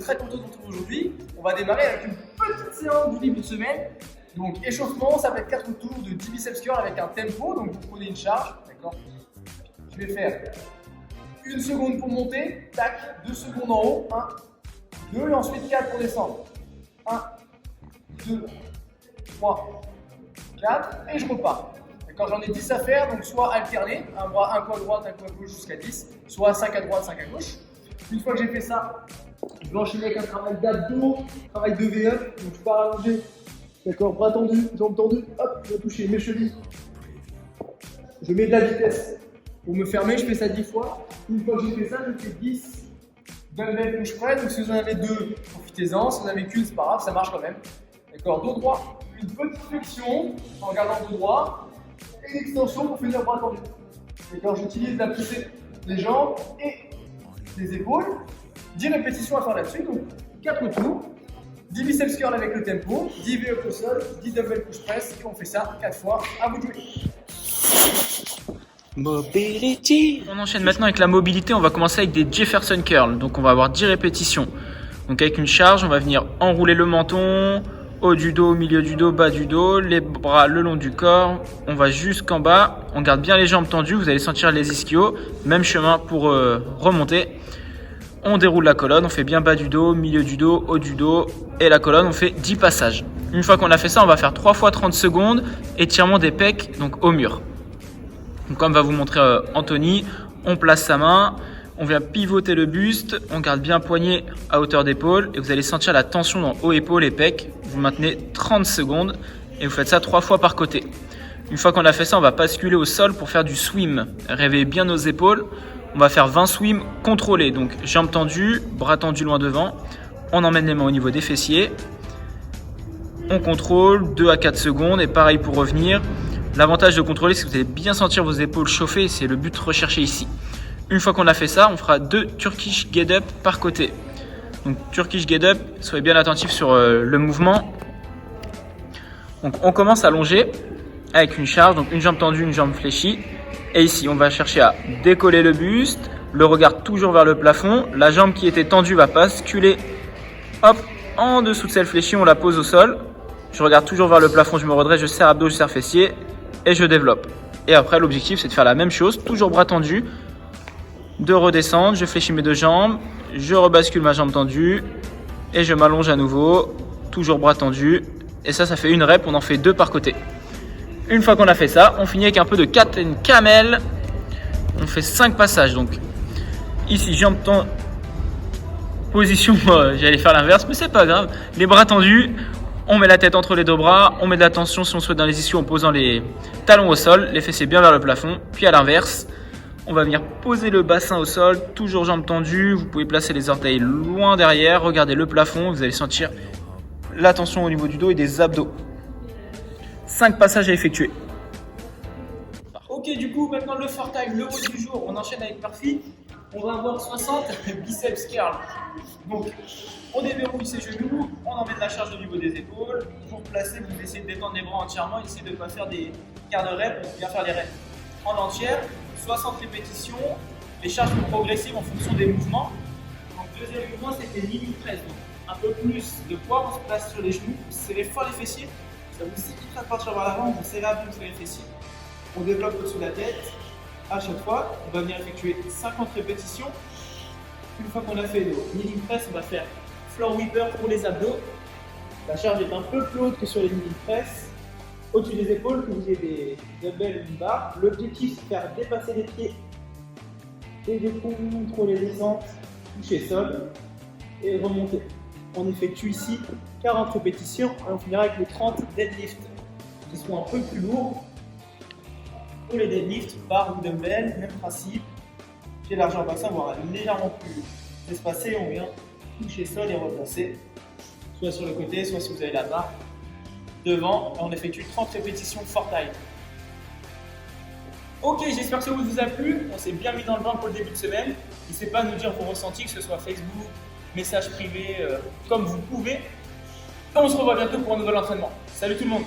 très content de vous retrouver aujourd'hui. On va démarrer avec une petite séance du début de semaine. Donc échauffement, ça va être 4 tours de 10 biceps curl avec un tempo. Donc vous prenez une charge, d'accord. Je vais faire 1 seconde pour monter, tac, 2 secondes en haut, 1, 2 et ensuite 4 pour descendre. 1, 2, 3, 4 et je repars. D'accord, j'en ai 10 à faire, donc soit alterner, un coup à droite, un coup à gauche jusqu'à 10, soit 5 à droite, 5 à gauche. Une fois que j'ai fait ça, je vais enchaîner avec un travail d'abdos, travail de V-up, donc je pars allongé. D'accord, bras tendus, jambes tendues, hop, je vais toucher mes chevilles. Je mets de la vitesse. Pour me fermer, je fais ça 10 fois. Une fois que j'ai fait ça, je fais 10 dumbbell push press. Donc si vous en avez 2, profitez-en. Si vous n'en avez qu'une, c'est pas grave, ça marche quand même. D'accord, dos droit, une petite flexion en regardant dos droit et une extension pour finir bras tendus. D'accord, j'utilise la poussée des jambes et des épaules. 10 répétitions à faire là-dessus, donc 4 tours. 10 biceps curl avec le tempo, 10 V-up au sol, 10 dumbbell push press et on fait ça 4 fois. À vous de jouer. Mobility. On enchaîne maintenant avec la mobilité. On va commencer avec des Jefferson curl. Donc on va avoir 10 répétitions. Donc avec une charge, on va venir enrouler le menton, haut du dos, milieu du dos, bas du dos, les bras le long du corps. On va jusqu'en bas. On garde bien les jambes tendues. Vous allez sentir les ischios. Même chemin pour remonter. On déroule la colonne, on fait bien bas du dos, milieu du dos, haut du dos et la colonne, on fait 10 passages. Une fois qu'on a fait ça, on va faire 3 fois 30 secondes, étirement des pecs donc au mur. Donc comme va vous montrer Anthony, on place sa main, on vient pivoter le buste, on garde bien poignet à hauteur d'épaule et vous allez sentir la tension dans haut épaule et pecs. Vous maintenez 30 secondes et vous faites ça 3 fois par côté. Une fois qu'on a fait ça, on va basculer au sol pour faire du swim. Réveillez bien nos épaules. On va faire 20 swims contrôlés, donc jambes tendues, bras tendus loin devant. On emmène les mains au niveau des fessiers. On contrôle 2 à 4 secondes et pareil pour revenir. L'avantage de contrôler, c'est que vous allez bien sentir vos épaules chauffer, c'est le but recherché ici. Une fois qu'on a fait ça, on fera 2 Turkish Get Up par côté. Donc Turkish Get Up, soyez bien attentifs sur le mouvement. Donc on commence allongé avec une charge, donc une jambe tendue, une jambe fléchie. Et ici, on va chercher à décoller le buste, le regard toujours vers le plafond. La jambe qui était tendue va basculer, hop, en dessous de celle fléchie, on la pose au sol. Je regarde toujours vers le plafond, je me redresse, je serre abdos, je serre fessiers et je développe. Et après, l'objectif, c'est de faire la même chose, toujours bras tendus, de redescendre, je fléchis mes 2 jambes, je rebascule ma jambe tendue et je m'allonge à nouveau, toujours bras tendus. Et ça fait une rep, on en fait 2 par côté. Une fois qu'on a fait ça, on finit avec un peu de cat and camel. On fait 5 passages. Donc ici, jambes tendues. Position, j'allais faire l'inverse, mais c'est pas grave. Les bras tendus, on met la tête entre les 2 bras. On met de la tension si on souhaite dans les ischios en posant les talons au sol. Les fessiers bien vers le plafond. Puis à l'inverse, on va venir poser le bassin au sol. Toujours jambes tendues. Vous pouvez placer les orteils loin derrière. Regardez le plafond. Vous allez sentir la tension au niveau du dos et des abdos. 5 passages à effectuer. Ok, du coup, maintenant le for time, le mot du jour, on enchaîne avec Murphy. On va avoir 60 biceps curl. Donc, on déverrouille ses genoux, on emmène la charge au niveau des épaules. Toujours placé, vous essayez de détendre les bras entièrement, essayez de ne pas faire des quarts de rep, bien faire les reps en entière. 60 répétitions, les charges sont progressives en fonction des mouvements. Donc, deuxième mouvement, c'est les mini press. Donc, un peu plus de poids, on se place sur les genoux, vous serrez fort les fessiers. Ça vous évitera de partir vers l'avant, vous serrez abdos sur les fessiers. On développe au-dessus de la tête. À chaque fois, on va venir effectuer 50 répétitions. Une fois qu'on a fait nos kneeling press, on va faire floor whipper pour les abdos. La charge est un peu plus haute que sur les kneeling press. Au-dessus des épaules, que vous ayez des dumbbells ou une barre. L'objectif, c'est de faire dépasser les pieds et de contrôler les descentes, toucher sol et remonter. On effectue ici 40 répétitions et on finira avec les 30 deadlifts qui seront un peu plus lourds. Pour les deadlifts, barre ou dumbbell, même principe. Pied largeur bassin, voire légèrement plus espacé. On vient toucher sol et replacer, soit sur le côté, soit si vous avez la barre devant. Et on effectue 30 répétitions for time. Ok, j'espère que ça vous a plu. On s'est bien mis dans le bain pour le début de semaine. N'hésitez pas à nous dire vos ressentis, que ce soit Facebook, message privé, comme vous pouvez. Et on se revoit bientôt pour un nouvel entraînement. Salut tout le monde!